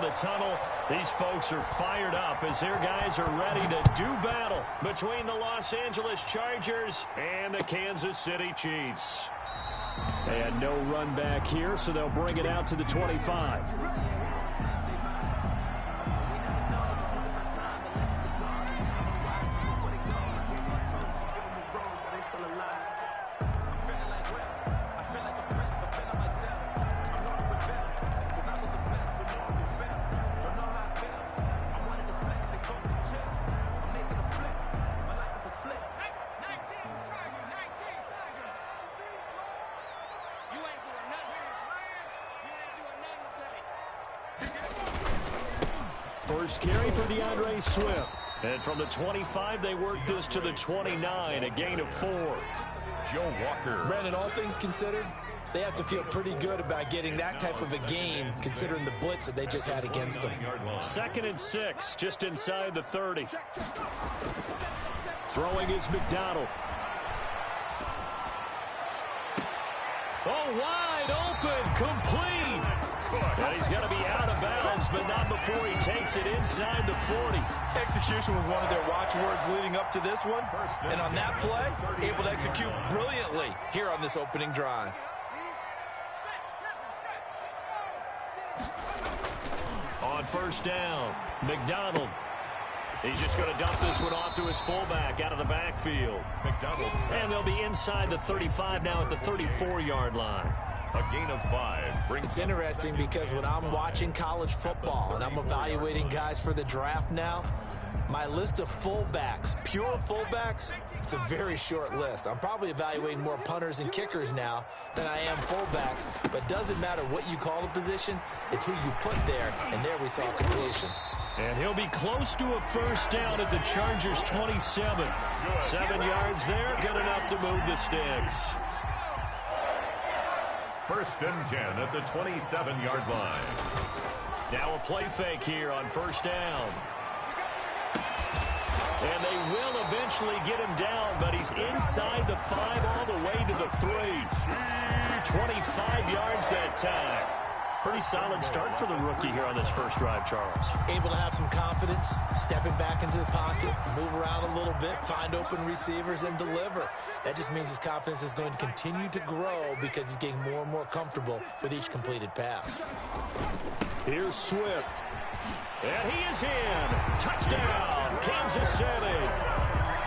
the tunnel. These folks are fired up as their guys are ready to do battle between the Los Angeles Chargers and the Kansas City Chiefs. They had no run back here, so they'll bring it out to the 25. First carry for DeAndre Swift. And from the 25, they work this to the 29, a gain of 4. Joe Walker. Brandon, all things considered, they have to feel pretty good about getting that type of a gain, considering the blitz that they just had against them. 2nd and 6, just inside the 30. Throwing is McDonald. Oh, wide open, complete. And he's going to be out of bounds, but not before he takes it inside the 40. Execution was one of their watchwords leading up to this one. And on that play, able to execute brilliantly here on this opening drive. On first down, McDonald. He's just going to dump this one off to his fullback out of the backfield. And they'll be inside the 35 now at the 34-yard line. A gain of 5. It's interesting because when I'm watching college football and I'm evaluating guys for the draft now, my list of fullbacks, pure fullbacks, it's a very short list. I'm probably evaluating more punters and kickers now than I am fullbacks, but it doesn't matter what you call the position, it's who you put there, and there we saw completion. And he'll be close to a first down at the Chargers' 27. 7 yards there, good enough to move the sticks. 1st and 10 at the 27-yard line. Now a play fake here on first down. And they will eventually get him down, but he's inside the 5 all the way to the 3. 25 yards that time. Pretty solid start for the rookie here on this first drive, Charles. Able to have some confidence, stepping back into the pocket, move around a little bit, find open receivers, and deliver. That just means his confidence is going to continue to grow because he's getting more and more comfortable with each completed pass. Here's Swift. And he is in. Touchdown, Kansas City.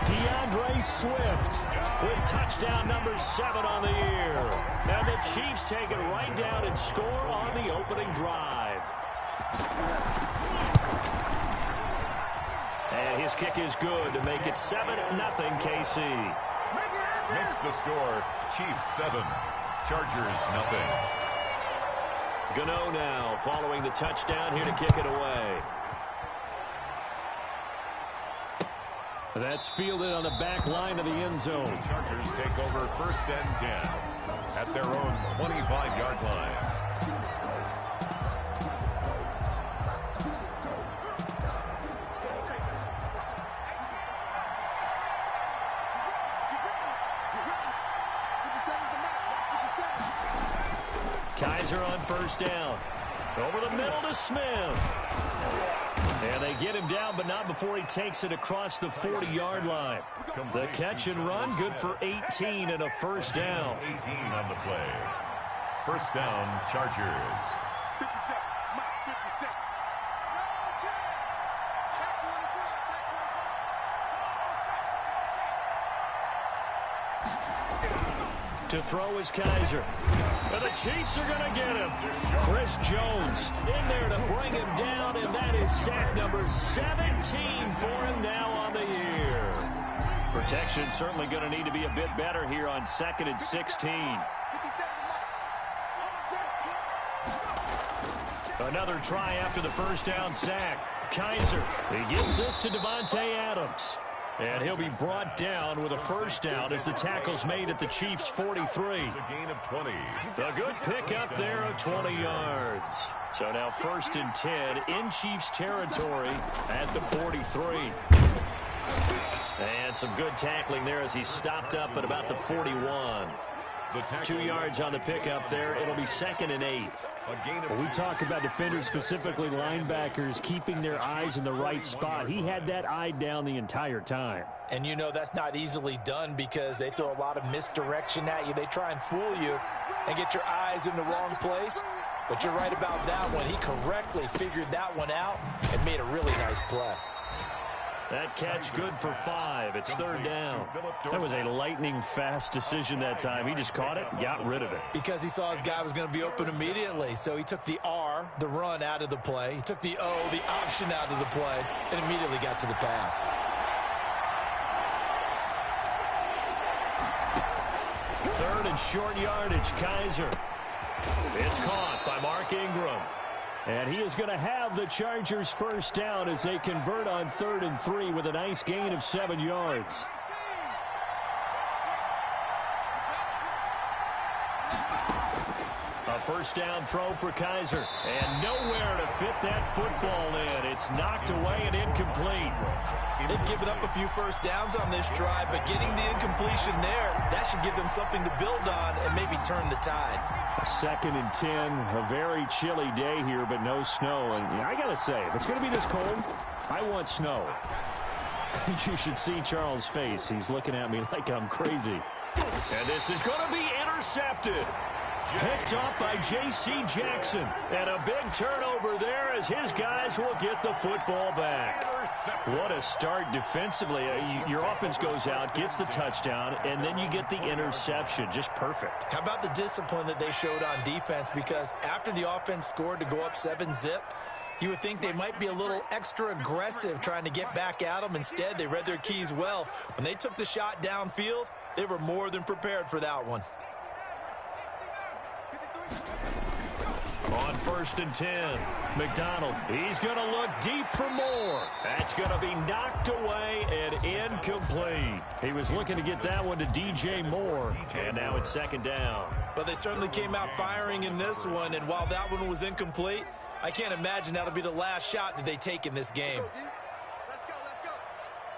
DeAndre Swift with touchdown number 7 on the year. And the Chiefs take it right down and score on the opening drive. And his kick is good to make it 7-0 KC. Makes the score Chiefs 7, Chargers nothing. Gano now following the touchdown here to kick it away. That's fielded on the back line of the end zone. The Chargers take over 1st and 10 at their own 25-yard line. Kaiser on first down. Over the middle to Smith. And they get him down, but not before he takes it across the 40-yard line. The catch and run, good for 18 and a first down. 18 on the play. First down, Chargers. 57, Mike, 57. To throw is Kaiser. And the Chiefs are going to get him. Chris Jones in there to bring him down, and that is sack number 17 for him now on the year. Protection certainly going to need to be a bit better here on 2nd and 16. Another try after the first down sack. Kaiser, he gets this to Devontae Adams. And he'll be brought down with a first down as the tackle's made at the Chiefs' 43. It's a gain of 20. A good pickup there of 20 yards. So now 1st and 10 in Chiefs territory at the 43. And some good tackling there as he stopped up at about the 41. 2 yards on the pickup there. It'll be 2nd and 8. A gain of Well, we talk about defenders, specifically linebackers, keeping their eyes in the right spot. He had that eye down the entire time. And you know that's not easily done because they throw a lot of misdirection at you. They try and fool you and get your eyes in the wrong place. But you're right about that one. He correctly figured that one out and made a really nice play. That catch good for 5. It's third down. That was a lightning-fast decision that time. He just caught it and got rid of it. Because he saw his guy was going to be open immediately. So he took the R, the run, out of the play. He took the O, the option, out of the play, and immediately got to the pass. Third and short yardage, Kaiser. It's caught by Mark Ingram. And he is going to have the Chargers first down as they convert on 3rd and 3 with a nice gain of 7 yards. A first down throw for Kaiser. And nowhere to fit that football in. It's knocked away and incomplete. They've given up a few first downs on this drive, but getting the incompletion there, that should give them something to build on and maybe turn the tide. 2nd and 10, a very chilly day here, but no snow. And I got to say, if it's going to be this cold, I want snow. You should see Charles' face. He's looking at me like I'm crazy. And this is going to be intercepted. Picked off by J.C. Jackson. And a big turnover there as his guys will get the football back. What a start defensively. Your offense goes out, gets the touchdown, and then you get the interception. Just perfect. How about the discipline that they showed on defense? Because after the offense scored to go up 7-zip, you would think they might be a little extra aggressive trying to get back at them. Instead, they read their keys well. When they took the shot downfield, they were more than prepared for that one. On 1st and 10, McDonald, he's going to look deep for more. That's going to be knocked away and incomplete. He was looking to get that one to DJ Moore, and now it's 2nd down. But they certainly came out firing in this one, and while that one was incomplete, I can't imagine that'll be the last shot that they take in this game. Let's go.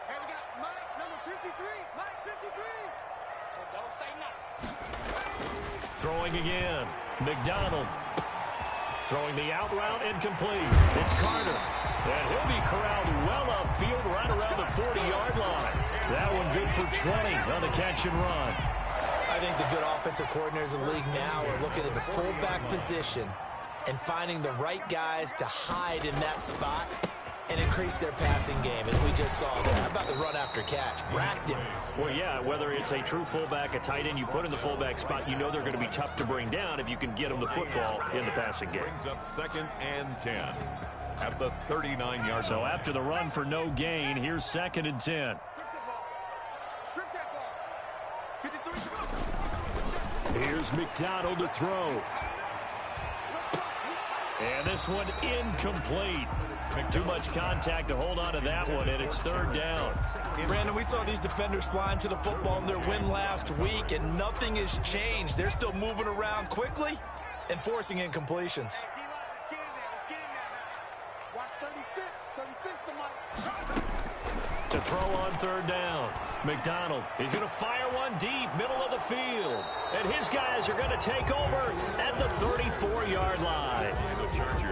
Hey, we got Mike, number 53. Mike, 53. So don't say nothing. Throwing again, McDonald. Throwing the out route incomplete. It's Carter. And he'll be corralled well upfield right around the 40-yard line. That one good for 20 on the catch and run. I think the good offensive coordinators in the league now are looking at the fullback position and finding the right guys to hide in that spot and increase their passing game, as we just saw there. How about the run after catch? Racked him. Well, yeah, whether it's a true fullback, a tight end you put in the fullback spot, you know they're going to be tough to bring down if you can get them the football in the passing game. Brings up 2nd and 10 at the 39-yard line. So after the run for no gain, here's 2nd and 10. Strip that ball. 53. Here's McDonald to throw. And this one incomplete. Too much contact to hold on to that one, and it's 3rd down. Brandon, we saw these defenders flying to the football in their win last week, and nothing has changed. They're still moving around quickly and forcing incompletions. Let's get in there. Watch 36. 36 to Mike. To throw on 3rd down. McDonald, he's going to fire one deep, middle of the field. And his guys are going to take over at the 34-yard line.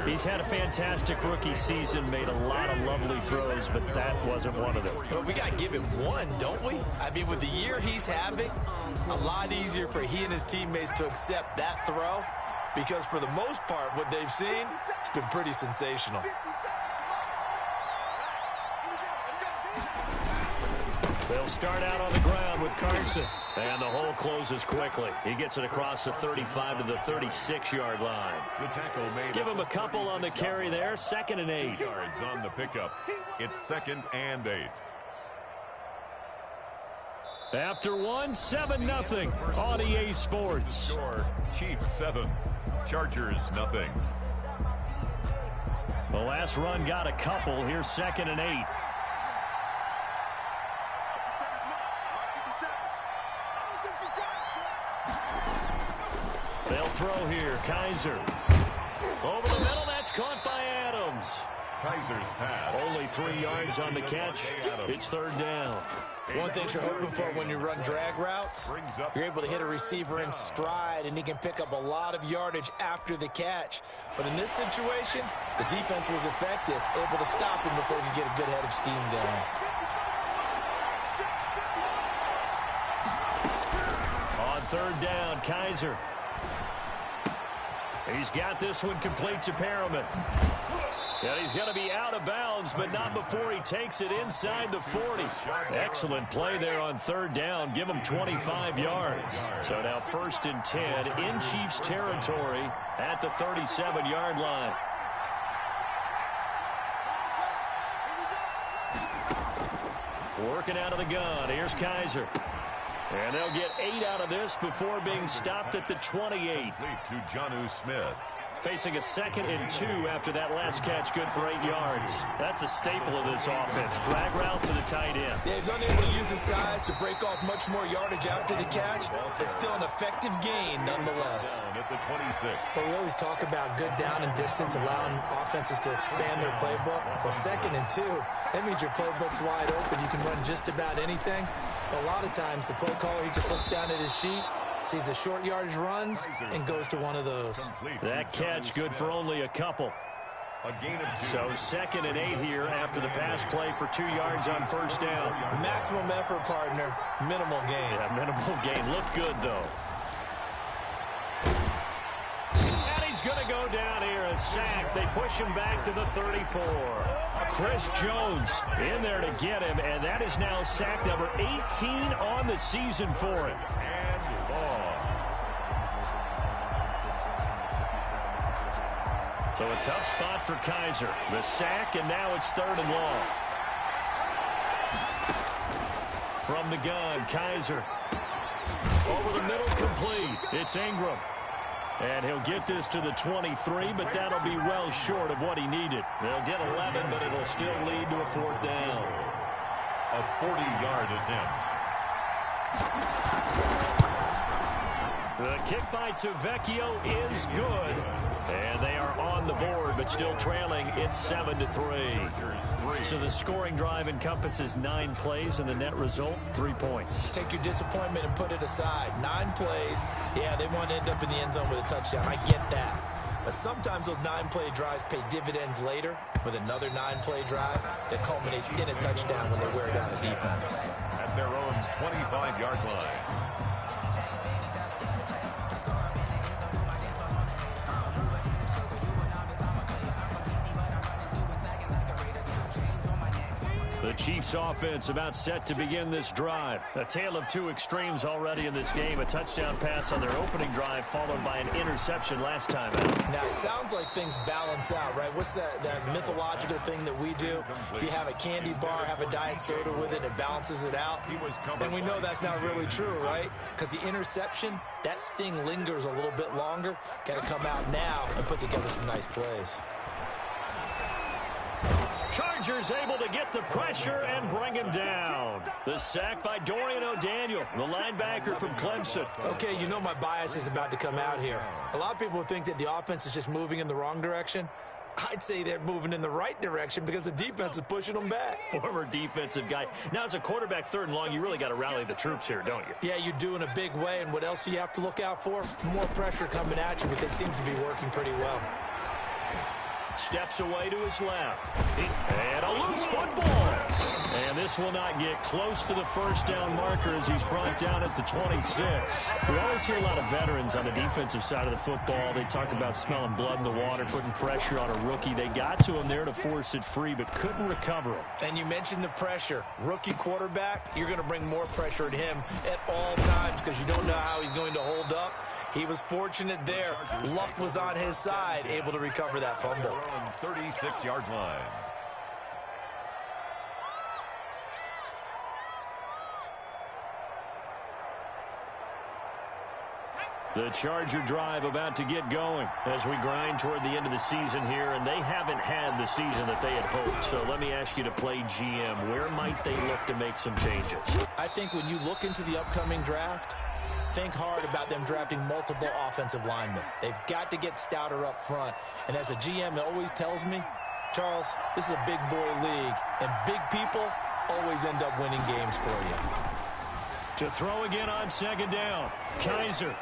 He's had a fantastic rookie season, made a lot of lovely throws, but that wasn't one of them. But we got to give him one, don't we? I mean, with the year he's having, a lot easier for he and his teammates to accept that throw, because for the most part, what they've seen, it's been pretty sensational. They'll start out on the ground with Carson. And the hole closes quickly. He gets it across the 35 to the 36-yard line. The tackle made. Give him a couple on the carry there. 2nd and 8. Yards on the pickup. It's 2nd and 8. After one, 7-0 on EA Sports. Score, Chiefs 7, Chargers nothing. The last run got a couple. Here's 2nd and 8. They'll throw here. Kaiser. Over the middle. That's caught by Adams. Kaiser's pass. Only 3 yards on the catch. It's third down. One thing you're hoping for when you run drag routes, you're able to hit a receiver in stride, and he can pick up a lot of yardage after the catch. But in this situation, the defense was effective, able to stop him before he could get a good head of steam going. On third down, Kaiser. He's got this one complete to Perriman. And he's going to be out of bounds, but not before he takes it inside the 40. Excellent play there on third down. Give him 25 yards. So now 1st and 10 in Chiefs territory at the 37-yard line. Working out of the gun. Here's Kaiser. And they'll get 8 out of this before being stopped at the 28. To Jonnu Smith. Facing a 2nd and 2 after that last catch, good for 8 yards. That's a staple of this offense. Drag route to the tight end. Yeah, he's unable to use his size to break off much more yardage after the catch. It's still an effective gain nonetheless. At the 26. But we always talk about good down and distance, allowing offenses to expand their playbook. Well, 2nd and 2, that means your playbook's wide open. You can run just about anything. But a lot of times, the play caller, he just looks down at his sheet, sees the short yardage runs, and goes to one of those. That catch good for only a couple. A gain of 2. So 2nd and 8 here after the pass play for 2 yards on first down. Maximum effort, partner. Minimal gain. Yeah, minimal gain. Looked good, though. And he's going to go down here, a sack. They push him back to the 34. Chris Jones in there to get him, and that is now sack number 18 on the season for him. And long. So a tough spot for Kaiser. The sack, and now it's 3rd and long. From the gun, Kaiser. Over the middle, complete. It's Ingram. And he'll get this to the 23, but that'll be well short of what he needed. They'll get 11, but it'll still lead to a 4th down. A 40-yard attempt. The kick by Tavecchio is good. And they are on the board, but still trailing. It's 7-3. So the scoring drive encompasses 9 plays, and the net result, 3 points. Take your disappointment and put it aside. 9 plays. Yeah, they want to end up in the end zone with a touchdown. I get that. But sometimes those 9-play drives pay dividends later with another 9-play drive that culminates in a touchdown when they wear down the defense. At their own 25-yard line. The Chiefs offense about set to begin this drive. A tale of 2 extremes already in this game. A touchdown pass on their opening drive followed by an interception last time out. Now, it sounds like things balance out, right? What's that mythological thing that we do? If you have a candy bar, have a diet soda with it, it balances it out. And we know that's not really true, right? Because the interception, that sting lingers a little bit longer. Got to come out now and put together some nice plays. Chargers able to get the pressure and bring him down. The sack by Dorian O'Daniel, the linebacker from Clemson. Okay, you know my bias is about to come out here. A lot of people think that the offense is just moving in the wrong direction. I'd say they're moving in the right direction because the defense is pushing them back. Former defensive guy. Now, as a quarterback, 3rd and long, you really got to rally the troops here, don't you? Yeah, you do in a big way. And what else do you have to look out for? More pressure coming at you, because it seems to be working pretty well. Steps away to his left. And a loose football. And this will not get close to the first down marker as he's brought down at the 26. We always hear a lot of veterans on the defensive side of the football. They talk about smelling blood in the water, putting pressure on a rookie. They got to him there to force it free, but couldn't recover him. And you mentioned the pressure. Rookie quarterback, you're going to bring more pressure at him at all times because you don't know how he's going to hold up. He was fortunate there. Luck was on his side, able to recover that fumble. 36-yard line. The Charger drive about to get going as we grind toward the end of the season here, and they haven't had the season that they had hoped. So let me ask you to play GM. Where might they look to make some changes? I think when you look into the upcoming draft, think hard about them drafting multiple offensive linemen. They've got to get stouter up front. And as a GM, it always tells me Charles, this is a big boy league, and big people always end up winning games for you. To throw again on second down. Kaiser.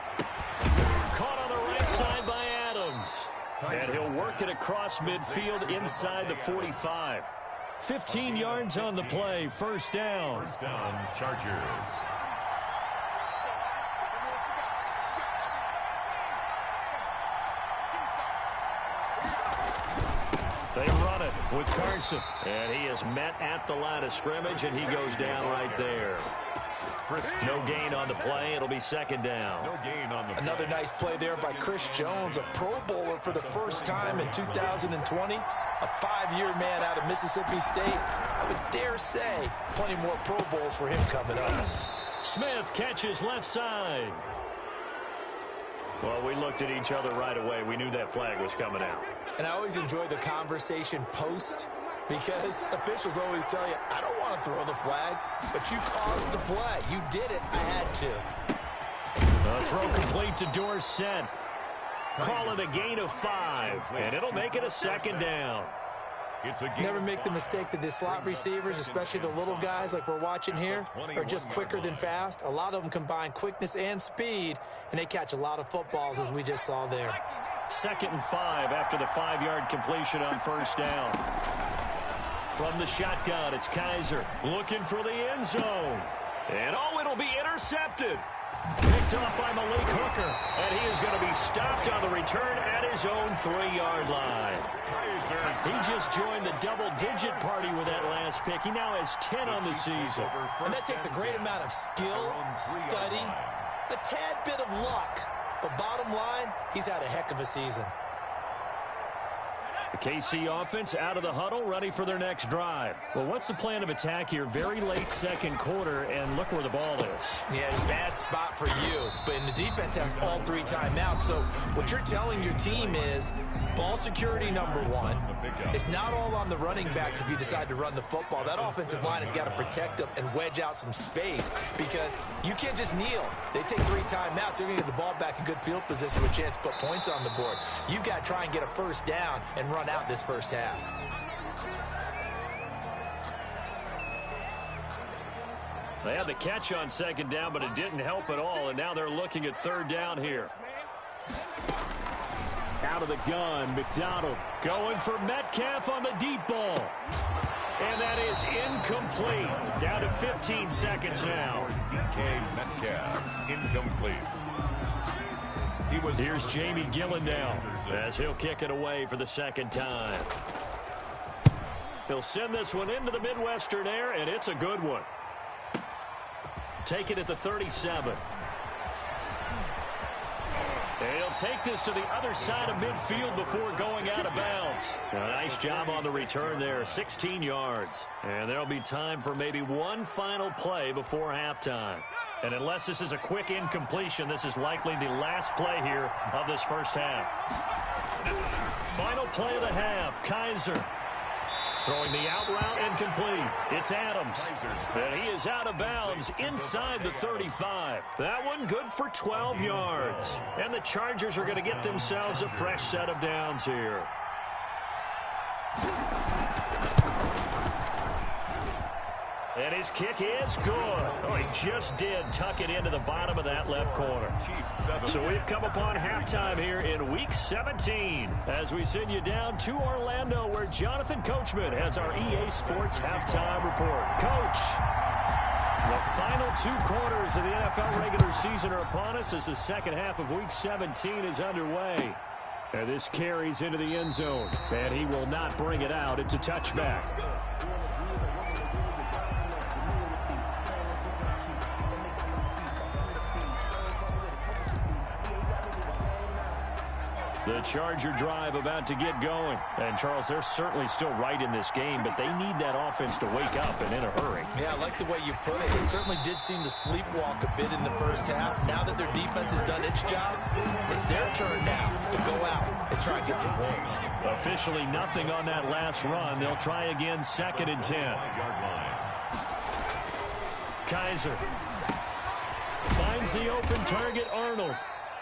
Caught on the right side by Adams. And he'll work it across midfield inside the 45. 15 yards on the play. First down. First down, Chargers. They run it with Carson. And he is met at the line of scrimmage, and he goes down right there. No gain on the play. It'll be second down. No gain on the Another nice play there by Chris Jones, a Pro Bowler for the first time in 2020. A 5-year man out of Mississippi State. I would dare say plenty more Pro Bowls for him coming up. Smith catches left side. Well, we looked at each other right away. We knew that flag was coming out. And I always enjoy the conversation post, because officials always tell you, I don't want to throw the flag, but you caused the play. You did it. I had to. A throw complete to Dorsett. Call it a gain of 5, and it'll make it a second down. Never make the mistake that the slot receivers, especially the little guys like we're watching here, are just quicker than fast. A lot of them combine quickness and speed, and they catch a lot of footballs, as we just saw there. Second and 5 after the 5-yard completion on first down. From the shotgun, it's Kaiser looking for the end zone. And, it'll be intercepted. Picked off by Malik Hooker. And he is going to be stopped on the return at his own 3-yard line. He just joined the double-digit party with that last pick. He now has 10 on the season. And that takes a great amount of skill, study, a tad bit of luck. But bottom line, he's had a heck of a season. The KC offense out of the huddle, ready for their next drive. Well, what's the plan of attack here? Very late second quarter, and look where the ball is. Yeah, bad spot for you. But the defense has all 3 timeouts. So what you're telling your team is ball security number 1. It's not all on the running backs if you decide to run the football. That offensive line has got to protect them and wedge out some space, because you can't just kneel. They take 3 timeouts. They're going to get the ball back in good field position with a chance to put points on the board. You've got to try and get a first down and run out this first half. They had the catch on second down, but it didn't help at all, and now they're looking at third down here. Out of the gun, McDonald going for Metcalf on the deep ball. And that is incomplete. Down to 15 seconds now. DK Metcalf, incomplete. Here's Jamie Gillen now, as he'll kick it away for the second time. He'll send this one into the Midwestern air, and it's a good one. Take it at the 37. And he'll take this to the other side of midfield before going out of bounds. A nice job on the return there, 16 yards. And there'll be time for maybe one final play before halftime. And unless this is a quick incompletion, this is likely the last play here of this first half. Final play of the half, Kaiser. Throwing the out route and complete. It's Adams. And he is out of bounds inside the 35. That one good for 12 yards. And the Chargers are going to get themselves a fresh set of downs here. And his kick is good. Oh, he just did tuck it into the bottom of that left corner. So we've come upon halftime here in Week 17 as we send you down to Orlando, where Jonathan Coachman has our EA Sports Halftime Report. Coach, the final 2 quarters of the NFL regular season are upon us as the second half of Week 17 is underway. And this carries into the end zone. And he will not bring it out. It's a touchback. The Charger drive about to get going. And, Charles, they're certainly still right in this game, but they need that offense to wake up and in a hurry. Yeah, I like the way you put it. They certainly did seem to sleepwalk a bit in the first half. Now that their defense has done its job, it's their turn now to go out and try and get some points. Officially nothing on that last run. They'll try again, 2nd and 10. Kaiser finds the open target, Arnold.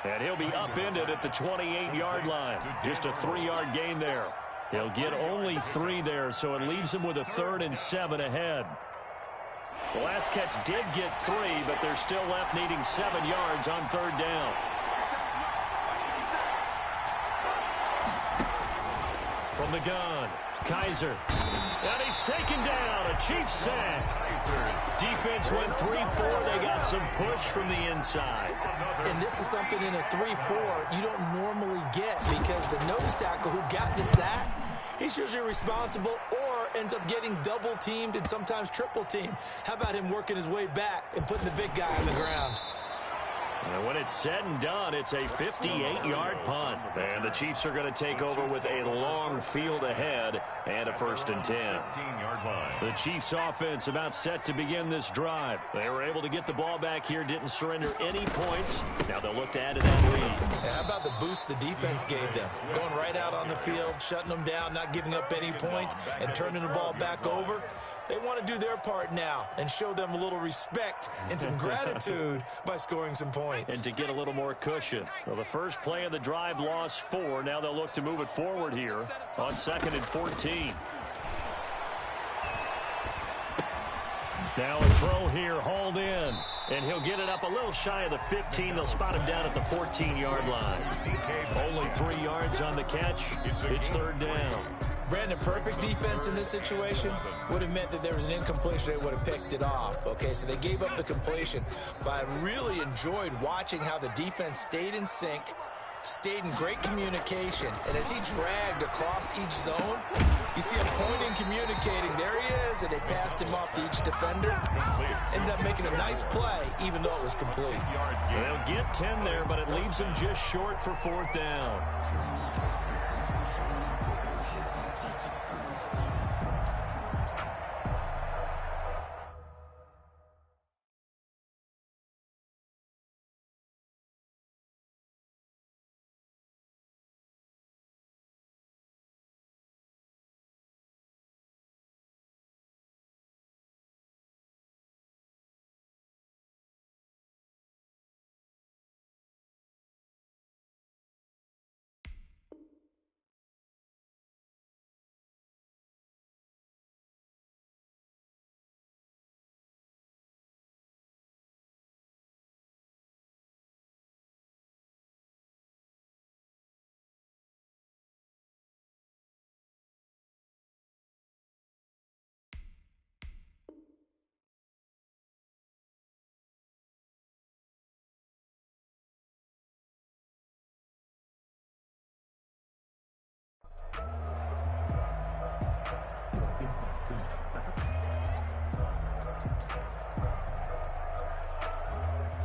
And he'll be upended at the 28-yard line. Just a 3-yard gain there. He'll get only 3 there, so it leaves him with a 3rd and 7 ahead. The last catch did get 3, but they're still left needing 7 yards on 3rd down. From the gun, Kaiser. And he's taken down. A Chiefs sack. Defense went 3-4. They got some push from the inside. And this is something in a 3-4 you don't normally get, because the nose tackle who got the sack, he's usually responsible or ends up getting double teamed and sometimes triple teamed. How about him working his way back and putting the big guy on the ground? And when it's said and done, it's a 58-yard punt. And the Chiefs are going to take over with a long field ahead and a 1st and 10. 15-yard line. The Chiefs offense about set to begin this drive. They were able to get the ball back here, didn't surrender any points. Now they'll look to add to that lead. How about the boost the defense gave them? Going right out on the field, shutting them down, not giving up any points, and turning the ball back over. They want to do their part now and show them a little respect and some gratitude by scoring some points. And to get a little more cushion. Well, the first play of the drive lost 4. Now they'll look to move it forward here on 2nd and 14. Now a throw here, hauled in. And he'll get it up a little shy of the 15. They'll spot him down at the 14-yard line. Only 3 yards on the catch. It's 3rd down. Brandon, perfect defense in this situation would have meant that there was an incompletion. They would have picked it off. Okay, so they gave up the completion. But I really enjoyed watching how the defense stayed in sync, stayed in great communication. And as he dragged across each zone, you see him pointing, communicating. There he is, and they passed him off to each defender. Ended up making a nice play, even though it was complete. They'll get 10 there, but it leaves them just short for 4th down.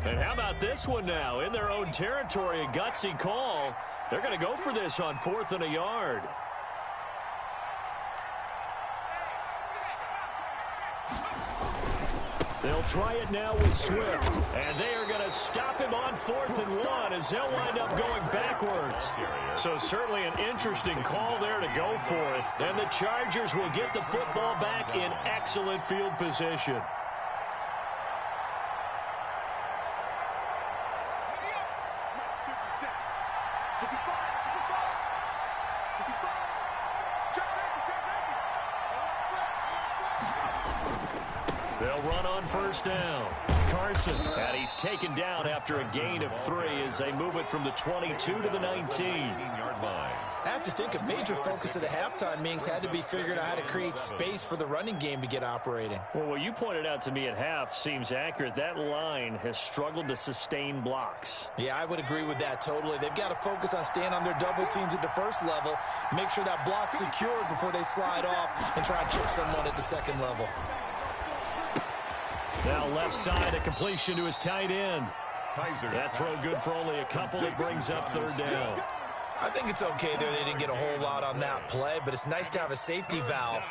And how about this one now? In their own territory, a gutsy call. They're going to go for this on 4th and a yard. They'll try it now with Swift. And they are going to stop him on 4th and 1 as they'll wind up going backwards. So certainly an interesting call there to go for it. And the Chargers will get the football back in excellent field position. They'll run on 1st down. Carson, and he's taken down after a gain of 3 as they move it from the 22 to the 19-yard line. I have to think a major focus of the halftime meetings had to be figuring out how to create space for the running game to get operating. Well, what you pointed out to me at half seems accurate. That line has struggled to sustain blocks. Yeah, I would agree with that totally. They've got to focus on staying on their double teams at the first level, make sure that block's secured before they slide off and try and chip someone at the second level. Now left side, a completion to his tight end. That throw good for only a couple. It brings up 3rd down. I think it's okay there. They didn't get a whole lot on that play, but it's nice to have a safety valve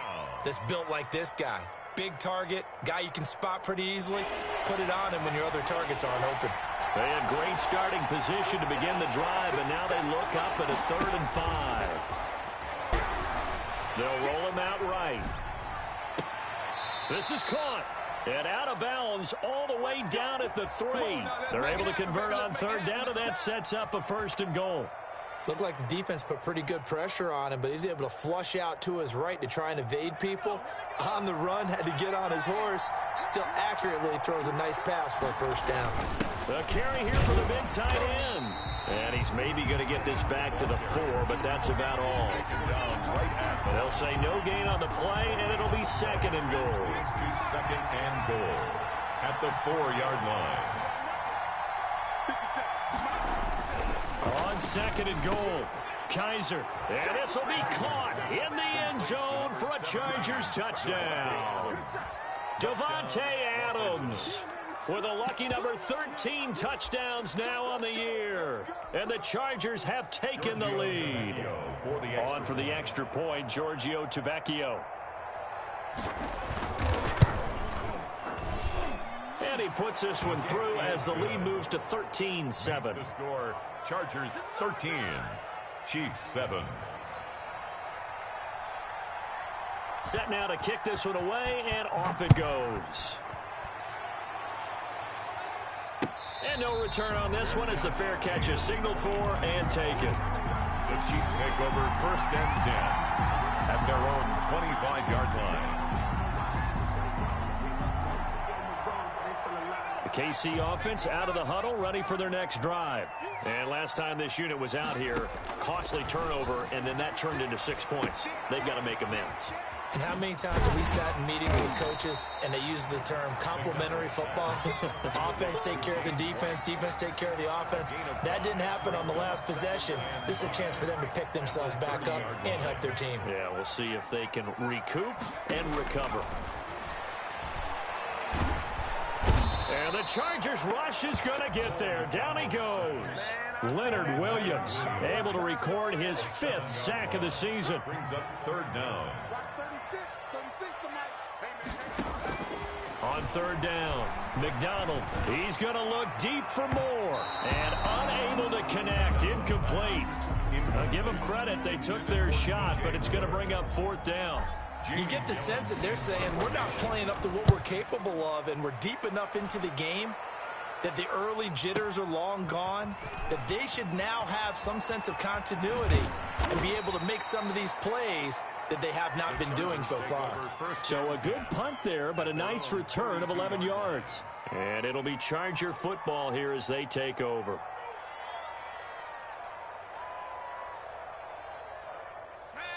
that's built like this guy. Big target, guy you can spot pretty easily. Put it on him when your other targets aren't open. They had great starting position to begin the drive, and now they look up at a 3rd and 5. They'll roll him out right. This is caught. And out of bounds all the way down at the 3. They're able to convert on 3rd down, and that sets up a 1st and goal. Looked like the defense put pretty good pressure on him, but he's able to flush out to his right to try and evade people. On the run, had to get on his horse. Still accurately throws a nice pass for a first down. The carry here for the big tight end. And he's maybe going to get this back to the 4, but that's about all. They'll say no gain on the play, and it'll be 2nd and goal. It's to 2nd and goal at the 4-yard line. On 2nd and goal, Kaiser. And this will be caught in the end zone for a Chargers touchdown. Davante Adams with a lucky number 13 touchdowns now on the year. And the Chargers have taken the lead. On for the extra point, Giorgio Tavecchio. And he puts this one through as the lead moves to 13-7. The score, Chargers 13, Chiefs 7. Set now to kick this one away, and off it goes. And no return on this one as the fair catch is signaled for and taken. The Chiefs take over 1st and 10 at their own 25-yard line. The KC offense out of the huddle, ready for their next drive. And last time this unit was out here, costly turnover, and then that turned into 6 points. They've got to make amends. And how many times have we sat in meetings with coaches and they use the term complementary football? Offense take care of the defense, defense take care of the offense. That didn't happen on the last possession. This is a chance for them to pick themselves back up and help their team. Yeah, we'll see if they can recoup and recover. And the Chargers rush is going to get there. Down he goes. Leonard Williams able to record his 5th sack of the season. Brings up 3rd down. On 3rd down, McDonald, he's going to look deep for more. And unable to connect, incomplete. I'll give them credit, they took their shot, but it's going to bring up 4th down. You get the sense that they're saying we're not playing up to what we're capable of, and we're deep enough into the game that the early jitters are long gone, that they should now have some sense of continuity and be able to make some of these plays that they have not been doing so far. So a good punt there, but a nice return of 11 yards. And it'll be Charger football here as they take over.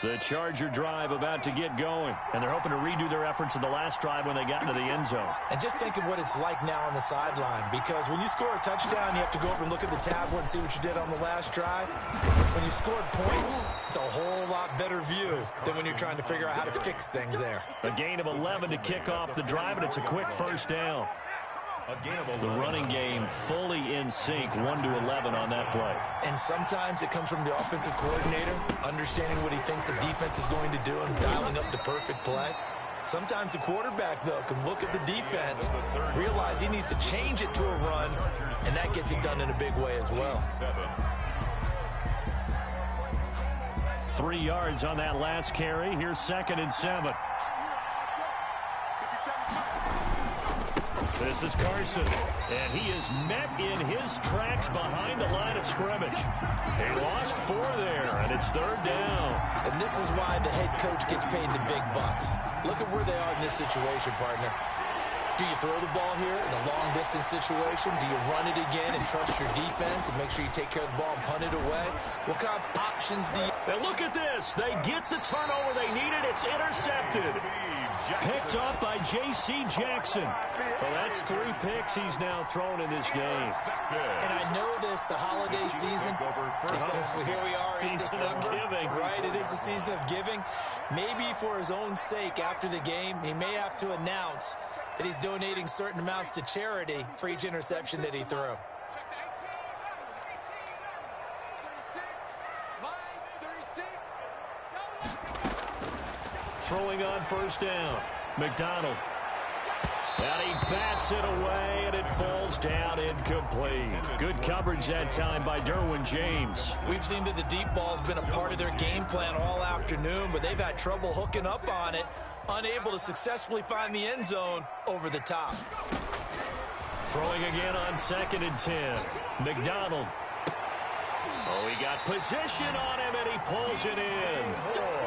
The Charger drive about to get going, and they're hoping to redo their efforts in the last drive when they got into the end zone. And just think of what it's like now on the sideline, because when you score a touchdown, you have to go over and look at the tablet and see what you did on the last drive. When you scored points, it's a whole lot better view than when you're trying to figure out how to fix things there. A gain of 11 to kick off the drive, and it's a quick first down. The running game fully in sync, 1-11 on that play. And sometimes it comes from the offensive coordinator, understanding what he thinks the defense is going to do and dialing up the perfect play. Sometimes the quarterback, though, can look at the defense, realize he needs to change it to a run, and that gets it done in a big way as well. 3 yards on that last carry. Here's 2nd and 7. This is Carson, and he is met in his tracks behind the line of scrimmage. He lost 4 there, and it's 3rd down. And this is why the head coach gets paid the big bucks. Look at where they are in this situation, partner. Do you throw the ball here in a long-distance situation? Do you run it again and trust your defense and make sure you take care of the ball and punt it away? What kind of options do you... And look at this. They get the turnover they needed. It's intercepted. Picked up by J.C. Jackson. Well, that's 3 picks he's now thrown in this game. And I know this, the holiday season, because here we are in December. Right, it is the season of giving. Maybe for his own sake after the game, he may have to announce that he's donating certain amounts to charity for each interception that he threw. Throwing on first down. McDonald. And he bats it away, and it falls down incomplete. Good coverage that time by Derwin James. We've seen that the deep ball's been a part of their game plan all afternoon, but they've had trouble hooking up on it, unable to successfully find the end zone over the top. Throwing again on 2nd and 10. McDonald. Oh, he got position on him, and he pulls it in.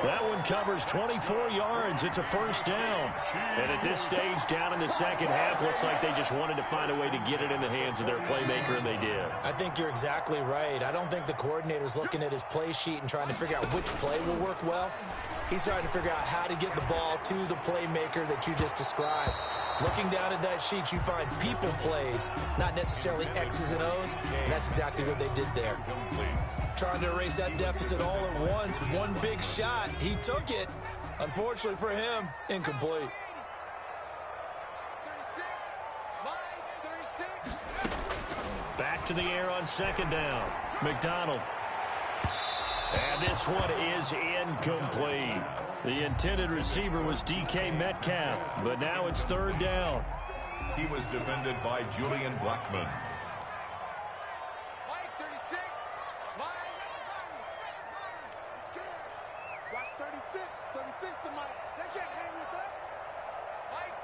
That one covers 24 yards. It's a first down. And at this stage, down in the second half, looks like they just wanted to find a way to get it in the hands of their playmaker, and they did. I think you're exactly right. I don't think the coordinator's looking at his play sheet and trying to figure out which play will work well. He's trying to figure out how to get the ball to the playmaker that you just described. Looking down at that sheet, you find people plays, not necessarily X's and O's, and that's exactly what they did there. Trying to erase that deficit all at once. One big shot. He took it. Unfortunately for him, incomplete. 36. Back to the air on second down. McDonald. And this one is incomplete. The intended receiver was DK Metcalf, but now it's third down. He was defended by Julian Blackman. Mike, 36. Mike. He's good. Watch 36. 36 to Mike. They can't hang with us. Mike,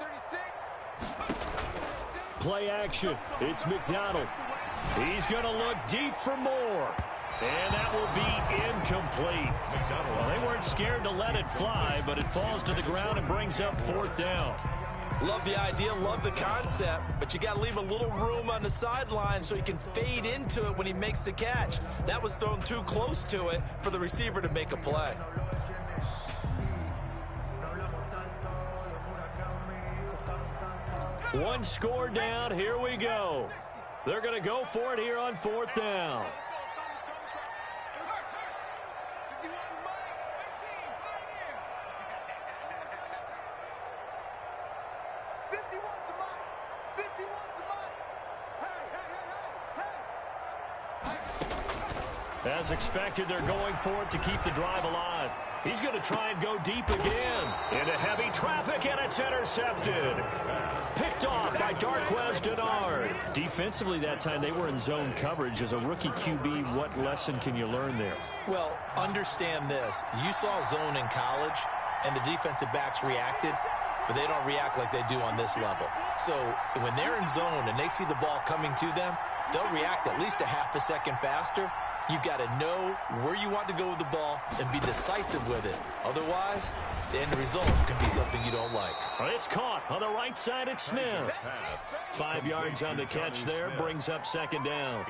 36. Play action. It's McDonald. He's going to look deep for more. And that will be incomplete. Well, they weren't scared to let it fly, but it falls to the ground and brings up fourth down. Love the idea, love the concept, but you got to leave a little room on the sideline so he can fade into it when he makes the catch. That was thrown too close to it for the receiver to make a play. One score down. Here we go. They're going to go for it here on fourth down. As expected, they're going for it to keep the drive alive. He's going to try and go deep again. Into heavy traffic, and it's intercepted. Picked off by Darquez Denard. Defensively that time, they were in zone coverage. As a rookie QB, what lesson can you learn there? Well, understand this. You saw zone in college, and the defensive backs reacted, but they don't react like they do on this level. So when they're in zone and they see the ball coming to them, they'll react at least a half a second faster. You've got to know where you want to go with the ball and be decisive with it. Otherwise, the end result can be something you don't like. It's caught on the right side at Smith. 5 yards on the catch there, brings up second down.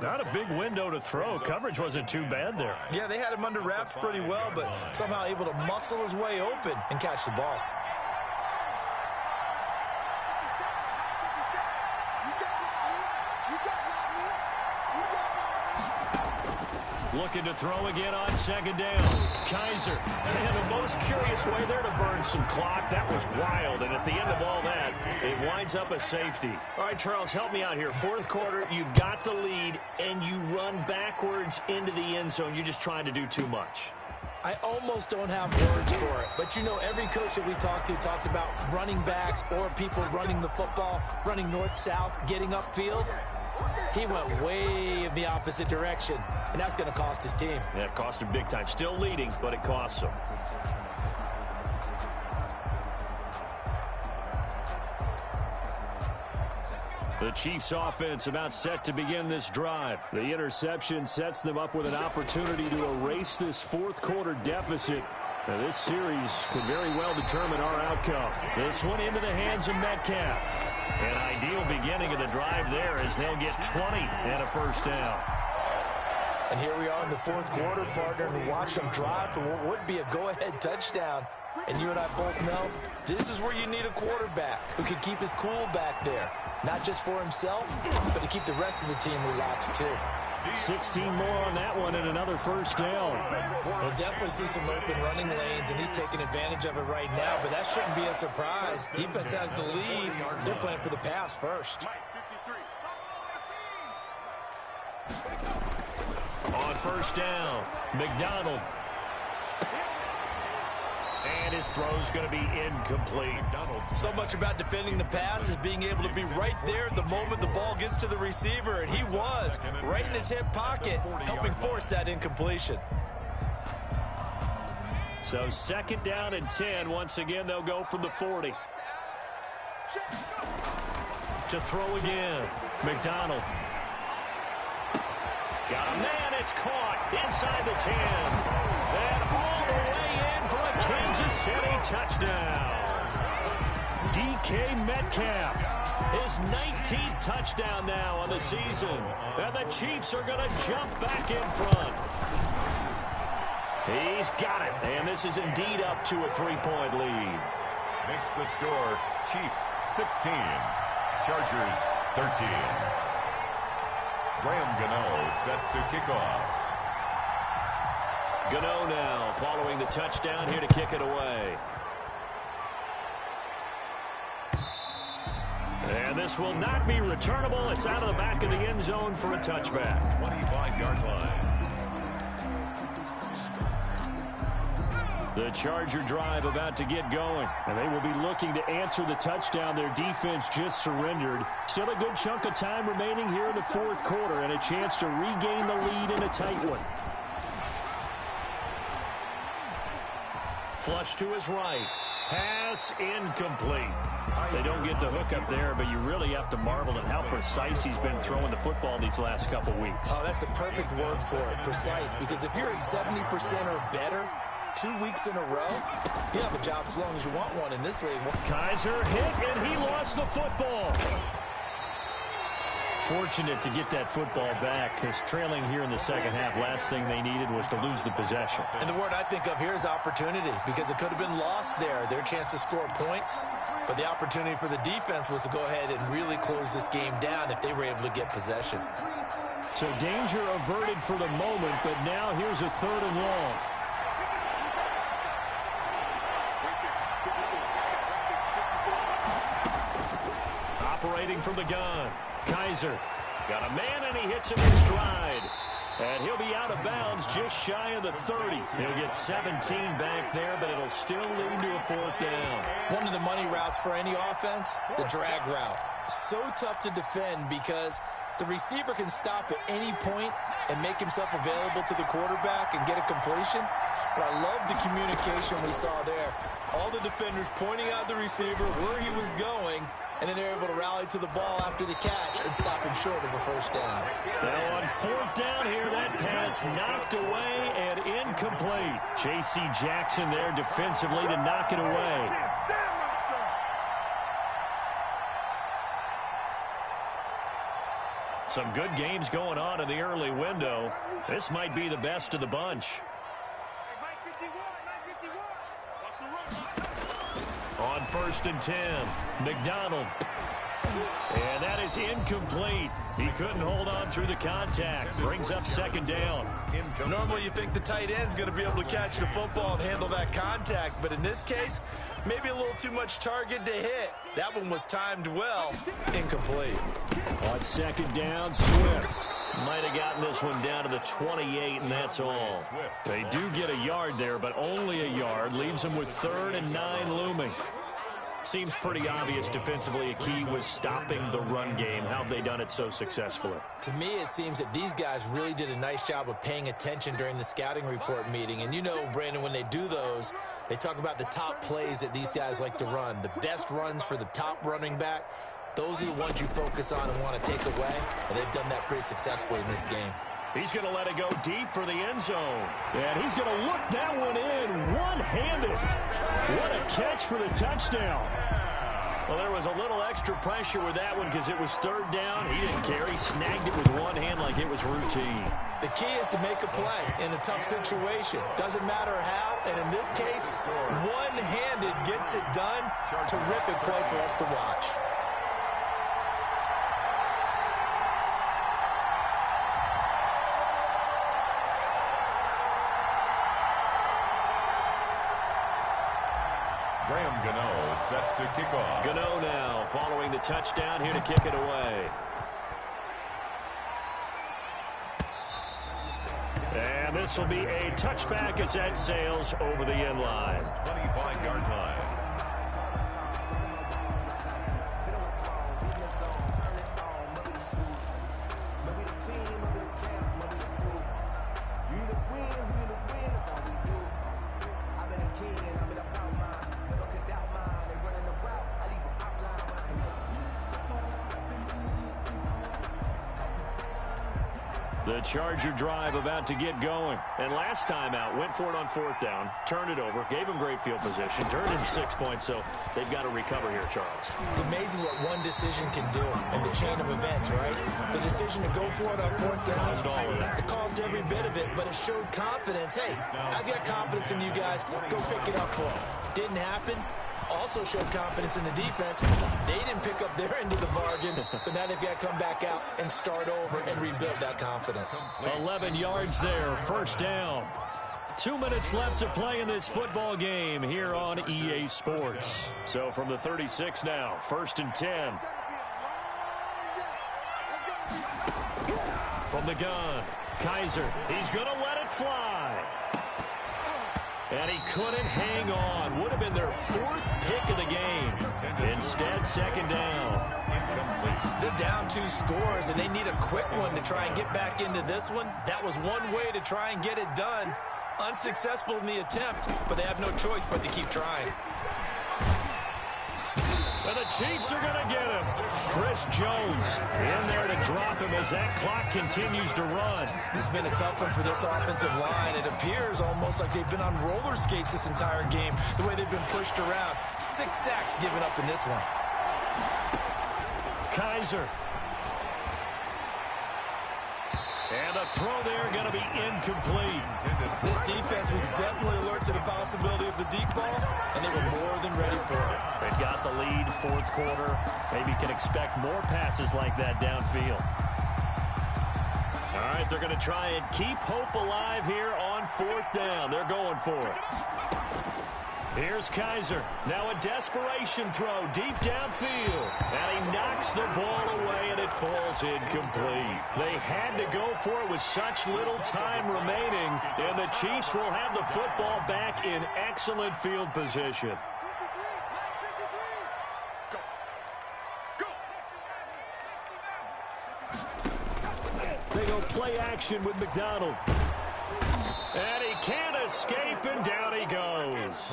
Not a big window to throw. Coverage wasn't too bad there. Yeah, they had him under wraps pretty well, but somehow able to muscle his way open and catch the ball. Looking to throw again on second down. Kaiser. And the most curious way there to burn some clock. That was wild. And at the end of all that, it winds up a safety. All right, Charles, help me out here. Fourth quarter, you've got the lead, and you run backwards into the end zone. You're just trying to do too much. I almost don't have words for it. But, you know, every coach that we talk to talks about running backs or people running the football, running north-south, getting upfield. He went way in the opposite direction, and that's going to cost his team. Yeah, it cost him big time. Still leading, but it costs him. The Chiefs offense about set to begin this drive. The interception sets them up with an opportunity to erase this fourth quarter deficit. Now, this series could very well determine our outcome. This one into the hands of Metcalf. An ideal beginning of the drive there as they'll get 20 and a first down. And here we are in the fourth quarter, partner, and watch them drive for what would be a go-ahead touchdown. And you and I both know this is where you need a quarterback who can keep his cool back there. Not just for himself, but to keep the rest of the team relaxed too. 16 more on that one and another first down. We'll definitely see some open running lanes, and he's taking advantage of it right now, but that shouldn't be a surprise. Defense has the lead. They're playing for the pass first. On first down, McDonald. And his throw's going to be incomplete. So much about defending the pass is being able to be right there at the moment the ball gets to the receiver, and he was right in his hip pocket, helping force that incompletion. So second down and 10. Once again, they'll go from the 40. To throw again, McDonald. Got a man. It's caught inside the 10. And all the way in for a Kansas City touchdown. DK Metcalf, his 19th touchdown now on the season. And the Chiefs are going to jump back in front. He's got it. And this is indeed up to a 3-point lead. Makes the score Chiefs 16, Chargers 13. Graham Gano set to kick off. Gano now following the touchdown here to kick it away. And this will not be returnable. It's out of the back of the end zone for a touchback. 25-yard line. The Charger drive about to get going, and they will be looking to answer the touchdown their defense just surrendered. Still a good chunk of time remaining here in the fourth quarter and a chance to regain the lead in a tight one. Flush to his right. Pass incomplete. They don't get the hook up there, but you really have to marvel at how precise he's been throwing the football these last couple weeks. Oh, that's the perfect word for it, precise, because if you're at 70% or better 2 weeks in a row, you have a job as long as you want one in this league. Kaiser hit, and he lost the football. Fortunate to get that football back, because trailing here in the second half, last thing they needed was to lose the possession. And the word I think of here is opportunity, because it could have been lost there, their chance to score points. But the opportunity for the defense was to go ahead and really close this game down if they were able to get possession. So danger averted for the moment, but now here's a 3rd and long. Operating from the gun. Kaiser got a man, and he hits him in stride. And he'll be out of bounds just shy of the 30. He'll get 17 back there, but it'll still lead to a 4th down. One of the money routes for any offense, the drag route. So tough to defend because the receiver can stop at any point and make himself available to the quarterback and get a completion. But I love the communication we saw there. All the defenders pointing out the receiver where he was going, and then they're able to rally to the ball after the catch and stop him short of a 1st down. Now on 4th down here, that pass knocked away and incomplete. J.C. Jackson there defensively to knock it away. Some good games going on in the early window. This might be the best of the bunch. On 1st and 10, McDonald. And that is incomplete. He couldn't hold on through the contact. Brings up 2nd down. Normally you think the tight end's going to be able to catch the football and handle that contact, but in this case, maybe a little too much target to hit. That one was timed well. Incomplete. On 2nd down, Swift. Might have gotten this one down to the 28, and that's all. They do get a yard there, but only a yard. Leaves them with 3rd and 9 looming. Seems pretty obvious defensively a key was stopping the run game. How have they done it so successfully? To me, it seems that these guys really did a nice job of paying attention during the scouting report meeting. And you know, Brandon, when they do those, they talk about the top plays that these guys like to run. The best runs for the top running back. Those are the ones you focus on and want to take away, and they've done that pretty successfully in this game. He's going to let it go deep for the end zone. And he's going to look that one in one-handed. What a catch for the touchdown. Well, there was a little extra pressure with that one because it was 3rd down. He didn't care. He snagged it with one hand like it was routine. The key is to make a play in a tough situation. Doesn't matter how, and in this case, one-handed gets it done. Terrific play for us to watch. Graham Gano set to kick off. Gano now following the touchdown here to kick it away. And this will be a touchback as that sails over the end line. 25-yard line. The Charger drive about to get going. And last time out, went for it on 4th down, turned it over, gave them great field position, turned into 6 points, so they've got to recover here, Charles. It's amazing what one decision can do in the chain of events, right? The decision to go for it on 4th down, Caused all of that. it caused every bit of it, but it showed confidence. Hey, I've got confidence in you guys. Go pick it up for them. Didn't happen. Also showed confidence in the defense. They didn't pick up their end of the bargain, so now they've got to come back out and start over and rebuild that confidence. 11 yards there, 1st down. 2 minutes left to play in this football game here on EA Sports. So from the 36 now, 1st and 10. From the gun, Kaiser, he's going to let it fly. And he couldn't hang on. Would have been their 4th pick of the game. Instead, 2nd down. They're down 2 scores, and they need a quick one to try and get back into this one. That was one way to try and get it done. Unsuccessful in the attempt, but they have no choice but to keep trying. And the Chiefs are going to get him. Chris Jones in there to drop him as that clock continues to run. This has been a tough one for this offensive line. It appears almost like they've been on roller skates this entire game, the way they've been pushed around. 6 sacks given up in this one. Kaiser. And a throw there going to be incomplete. This defense was definitely alert to the possibility of the deep ball, and they were more than ready for it. They've got the lead, 4th quarter. Maybe can expect more passes like that downfield. All right, they're going to try and keep hope alive here on 4th down. They're going for it. Here's Kaiser. Now a desperation throw deep downfield. And he knocks the ball away, and it falls incomplete. They had to go for it with such little time remaining, and the Chiefs will have the football back in excellent field position. They go play action with McDonald. And he can't escape, and down he goes.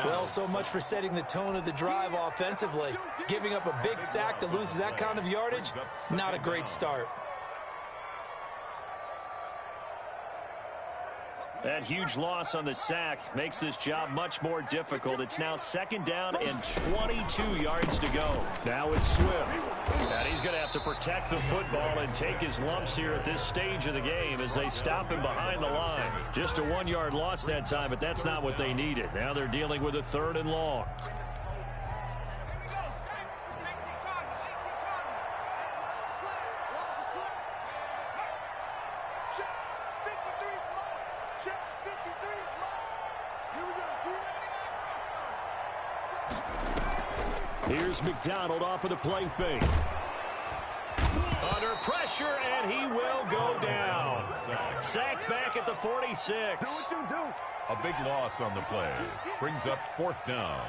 Well, so much for setting the tone of the drive offensively. Giving up a big sack that loses that kind of yardage, not a great start. That huge loss on the sack makes this job much more difficult. It's now 2nd down and 22 yards to go. Now it's Swift. And he's going to have to protect the football and take his lumps here at this stage of the game as they stop him behind the line. Just a 1-yard loss that time, but that's not what they needed. Now they're dealing with a 3rd and long. Here's McDonald off of the play fake. Under pressure, and he will go down. Sacked back at the 46. A big loss on the play. Brings up 4th down.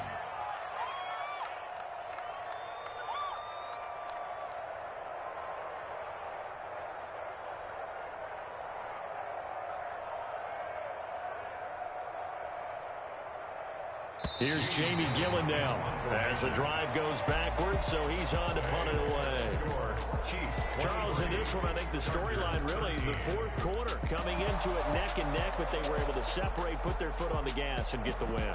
Here's Jamie Gillen now as the drive goes backwards, so he's on to punt it away. Charles, in this one, I think the storyline really, the 4th quarter, coming into it neck and neck, but they were able to separate, put their foot on the gas, and get the win.